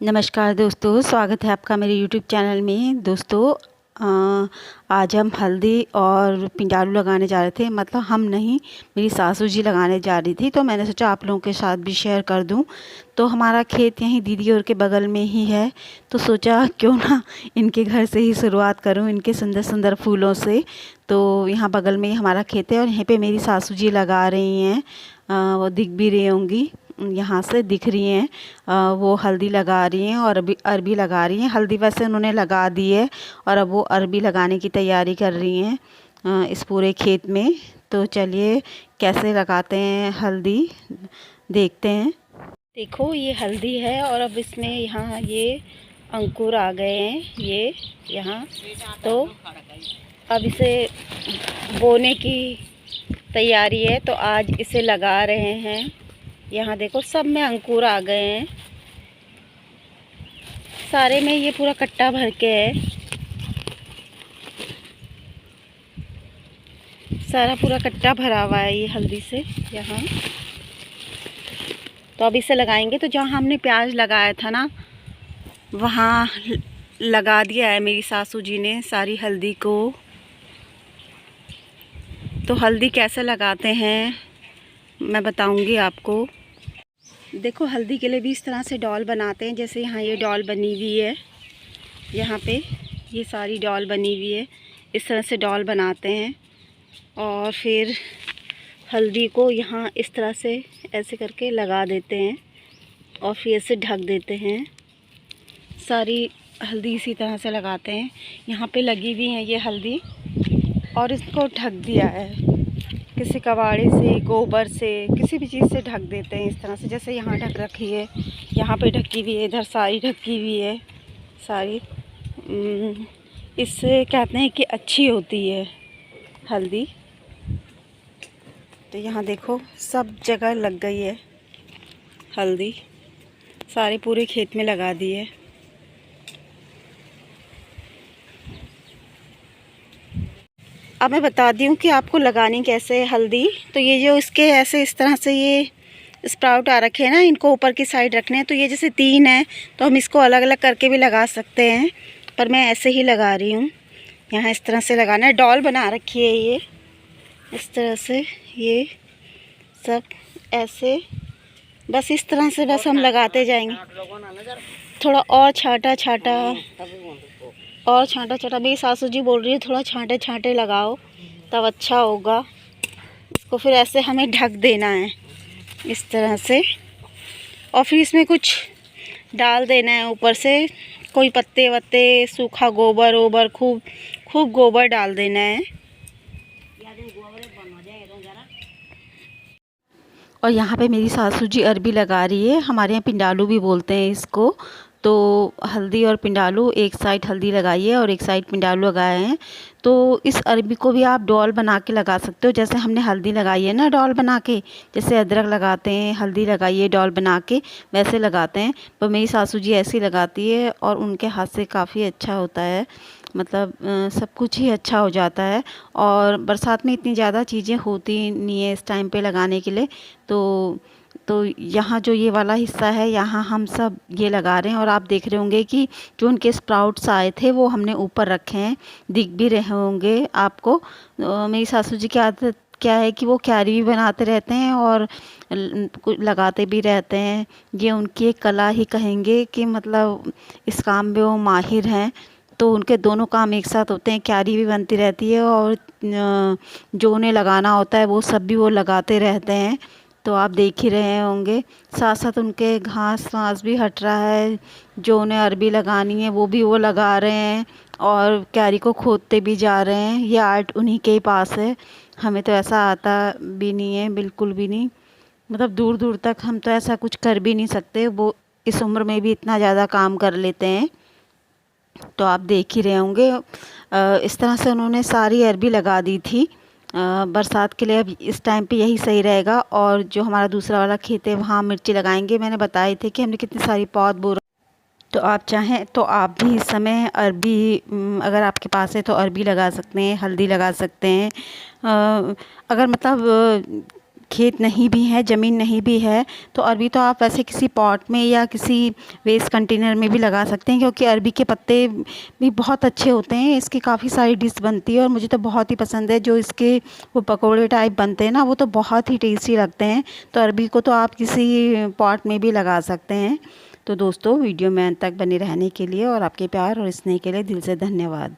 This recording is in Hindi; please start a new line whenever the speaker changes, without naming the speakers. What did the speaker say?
नमस्कार दोस्तों, स्वागत है आपका मेरे YouTube चैनल में। दोस्तों आज हम हल्दी और पिंडालू लगाने जा रहे थे। मतलब हम नहीं, मेरी सासू जी लगाने जा रही थी, तो मैंने सोचा आप लोगों के साथ भी शेयर कर दूं। तो हमारा खेत यहीं दीदी और के बगल में ही है, तो सोचा क्यों ना इनके घर से ही शुरुआत करूं, इनके सुंदर सुंदर फूलों से। तो यहाँ बगल में ही हमारा खेत है और यहीं पे मेरी सासू जी लगा रही हैं। वो दिख भी रही होंगी, यहाँ से दिख रही हैं। वो हल्दी लगा रही हैं और अभी अरबी लगा रही हैं। हल्दी वैसे उन्होंने लगा दी है और अब वो अरबी लगाने की तैयारी कर रही हैं इस पूरे खेत में। तो चलिए कैसे लगाते हैं हल्दी देखते हैं। देखो ये हल्दी है और अब इसमें यहाँ ये अंकुर आ गए हैं, ये यहाँ। तो अब इसे बोने की तैयारी है, तो आज इसे लगा रहे हैं। यहाँ देखो सब में अंकुर आ गए हैं, सारे में ये पूरा कट्टा भर के है, सारा पूरा कट्टा भरा हुआ है ये हल्दी से यहाँ। तो अब इसे लगाएंगे। तो जहाँ हमने प्याज लगाया था ना, वहाँ लगा दिया है मेरी सासू जी ने सारी हल्दी को। तो हल्दी कैसे लगाते हैं मैं बताऊंगी आपको। देखो हल्दी के लिए भी इस तरह से डॉल बनाते हैं, जैसे यहाँ ये डॉल बनी हुई है, यहाँ पे ये सारी डॉल बनी हुई है। इस तरह से डॉल बनाते हैं और फिर हल्दी को यहाँ इस तरह से ऐसे करके लगा देते हैं और फिर इसे ढक देते हैं। सारी हल्दी इसी तरह से लगाते हैं। यहाँ पे लगी हुई है ये हल्दी और इसको ढक दिया है किसी कबाड़े से, गोबर से, किसी भी चीज़ से ढक देते हैं इस तरह से। जैसे यहाँ ढक रखी है, यहाँ पे ढकी हुई है, इधर सारी ढकी हुई है सारी। इससे कहते हैं कि अच्छी होती है हल्दी। तो यहाँ देखो सब जगह लग गई है हल्दी, सारे पूरे खेत में लगा दी है। अब मैं बता दी हूँ कि आपको लगानी कैसे है हल्दी। तो ये जो इसके ऐसे इस तरह से ये स्प्राउट आ रखे हैं ना, इनको ऊपर की साइड रखने हैं। तो ये जैसे 3 है तो हम इसको अलग अलग करके भी लगा सकते हैं, पर मैं ऐसे ही लगा रही हूँ। यहाँ इस तरह से लगाना है, डॉल बना रखी है ये इस तरह से। ये सब ऐसे बस इस तरह से बस हम लगाते जाएंगे। थोड़ा और छाटा छाटा और छांटा छांटा, मेरी सासू जी बोल रही है थोड़ा छांटे छांटे लगाओ तब अच्छा होगा। इसको फिर ऐसे हमें ढक देना है इस तरह से और फिर इसमें कुछ डाल देना है ऊपर से, कोई पत्ते वत्ते, सूखा गोबर ओबर, खूब खूब गोबर डाल देना है। और यहाँ पे मेरी सासू जी अरबी लगा रही है, हमारे यहाँ पिंडालू भी बोलते हैं इसको। तो हल्दी और पिंडालू, एक साइड हल्दी लगाई है और एक साइड पिंडालू लगाए हैं। तो इस अरबी को भी आप डॉल बना के लगा सकते हो, जैसे हमने हल्दी लगाई है ना डॉल बना के, जैसे अदरक लगाते हैं, हल्दी लगाई है डॉल बना के, वैसे लगाते हैं। पर मेरी सासू जी ऐसी लगाती है और उनके हाथ से काफ़ी अच्छा होता है। मतलब सब कुछ ही अच्छा हो जाता है। और बरसात में इतनी ज़्यादा चीज़ें होती नहीं है इस टाइम पे लगाने के लिए। तो यहाँ जो ये वाला हिस्सा है, यहाँ हम सब ये लगा रहे हैं। और आप देख रहे होंगे कि जो उनके स्प्राउट्स आए थे वो हमने ऊपर रखे हैं, दिख भी रहे होंगे आपको। मेरी सासू जी की आदत क्या है कि वो क्यारी भी बनाते रहते हैं और लगाते भी रहते हैं। ये उनकी एक कला ही कहेंगे कि मतलब इस काम में वो माहिर हैं। तो उनके दोनों काम एक साथ होते हैं, क्यारी भी बनती रहती है और जो उन्हें लगाना होता है वो सब भी वो लगाते रहते हैं। तो आप देख ही रहे होंगे, साथ साथ उनके घास वास भी हट रहा है, जो उन्हें अरबी लगानी है वो भी वो लगा रहे हैं और क्यारी को खोदते भी जा रहे हैं। ये आर्ट उन्हीं के ही पास है, हमें तो ऐसा आता भी नहीं है, बिल्कुल भी नहीं। मतलब दूर दूर तक हम तो ऐसा कुछ कर भी नहीं सकते, वो इस उम्र में भी इतना ज़्यादा काम कर लेते हैं। तो आप देख ही रहे होंगे इस तरह से उन्होंने सारी अरबी लगा दी थी बरसात के लिए। अब इस टाइम पे यही सही रहेगा। और जो हमारा दूसरा वाला खेत है वहाँ मिर्ची लगाएंगे। मैंने बताए थे कि हमने कितनी सारी पौध बो। तो आप चाहें तो आप भी इस समय अरबी, अगर आपके पास है तो अरबी लगा सकते हैं, हल्दी लगा सकते हैं। अगर मतलब खेत नहीं भी है, ज़मीन नहीं भी है, तो अरबी तो आप वैसे किसी पॉट में या किसी वेस्ट कंटेनर में भी लगा सकते हैं, क्योंकि अरबी के पत्ते भी बहुत अच्छे होते हैं। इसकी काफ़ी सारी डिश बनती है और मुझे तो बहुत ही पसंद है। जो इसके वो पकोड़े टाइप बनते हैं ना, वो तो बहुत ही टेस्टी लगते हैं। तो अरबी को तो आप किसी पॉट में भी लगा सकते हैं। तो दोस्तों, वीडियो में अंत तक बने रहने के लिए और आपके प्यार और स्नेह के लिए दिल से धन्यवाद।